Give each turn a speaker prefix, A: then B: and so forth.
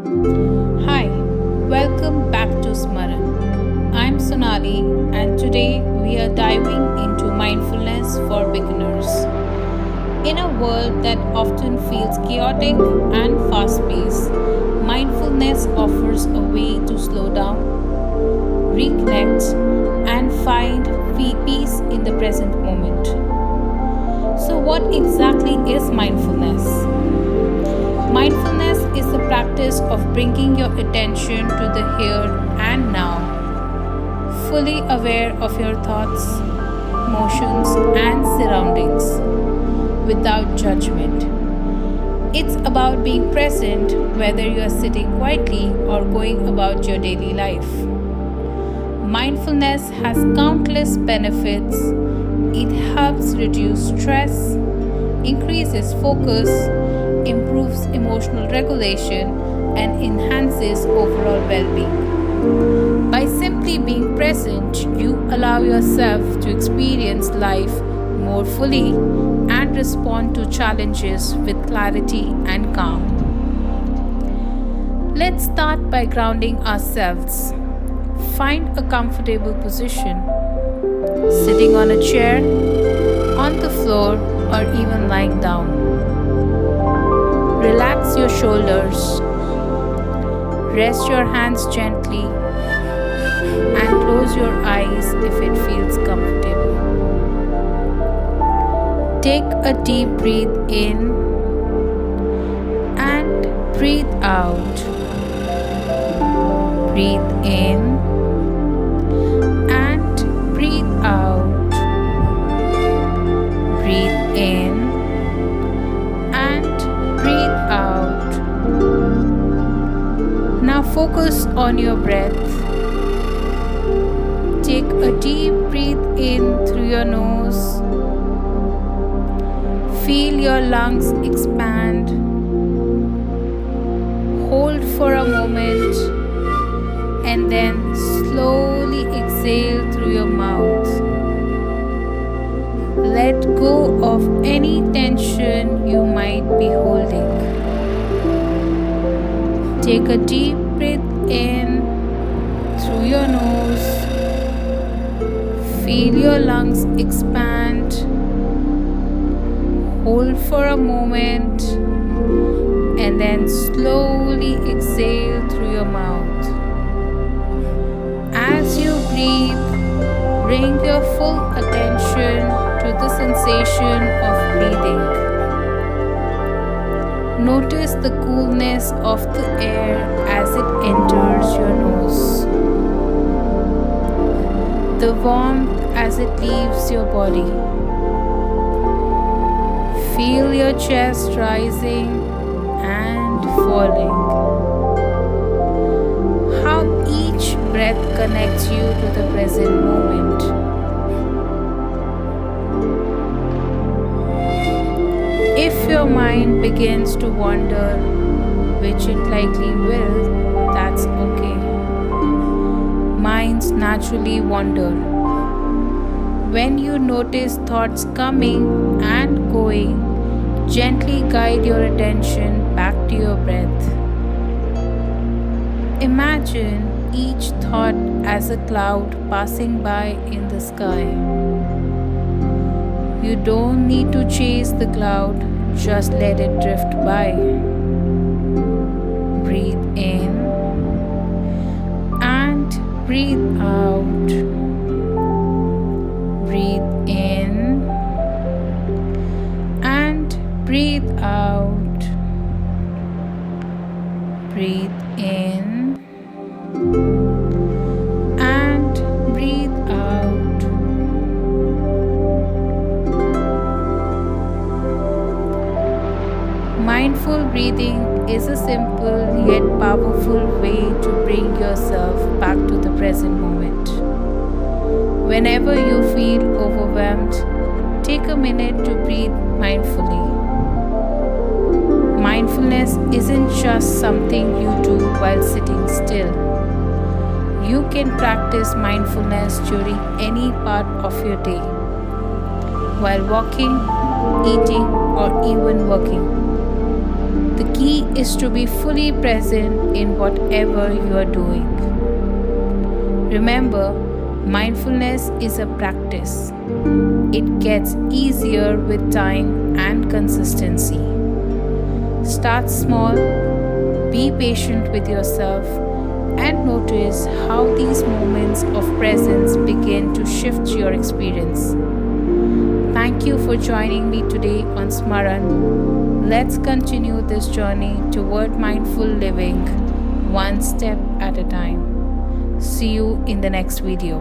A: Hi, welcome back to Smaran. I'm Sonali, and today we are diving into mindfulness for beginners. In a world that often feels chaotic and fast paced, mindfulness offers a way to slow down, reconnect, and find peace in the present moment. So, what exactly is mindfulness? Mindfulness is the practice of bringing your attention to the here and now, fully aware of your thoughts, emotions, and surroundings without judgment. It's about being present whether you are sitting quietly or going about your daily life. Mindfulness has countless benefits. It helps reduce stress, increases focus, improves emotional regulation, and enhances overall well being. By simply being present, you allow yourself to experience life more fully and respond to challenges with clarity and calm. Let's start by grounding ourselves. Find a comfortable position, sitting on a chair, on the floor, or even lying down. Relax your shoulders, rest your hands gently, and close your eyes if it feels comfortable. Take a deep breath in and breathe out. Breathe in and breathe out. Breathe in and breathe out. Now focus on your breath. Take a deep breath in through your nose. Feel your lungs expand. Hold for a moment and then slowly exhale through your mouth. Let go of any tension you might be holding. Take a deep breath in through your nose. Feel your lungs expand. Hold for a moment and then slowly exhale through your mouth. As you breathe, bring your full attention to the sensation of breathing. Notice the coolness of the air as it enters your nose, the warmth as it leaves your body. Feel your chest rising and falling. How each breath connects you to the present moment. If your mind begins to wander, which it likely will, that's okay. Minds naturally wander. When you notice thoughts coming and going, gently guide your attention back to your breath. Imagine each thought as a cloud passing by in the sky. You don't need to chase the cloud, just let it drift by. Breathe in and breathe out. Breathe in and breathe out. Breathe in and breathe out. Mindful breathing is a simple yet powerful way to bring yourself back to the present moment. Whenever you feel overwhelmed, take a minute to breathe mindfully. Mindfulness isn't just something you do while sitting still. You can practice mindfulness during any part of your day, while walking, eating, or even working. The key key is to be fully present in whatever you are doing. Remember, mindfulness is a practice. It gets easier with time and consistency. Start small, be patient with yourself, and notice how these moments of presence begin to shift your experience. Thank you for joining me today on Smaran. Let's continue this journey toward mindful living, one step at a time. See you in the next video.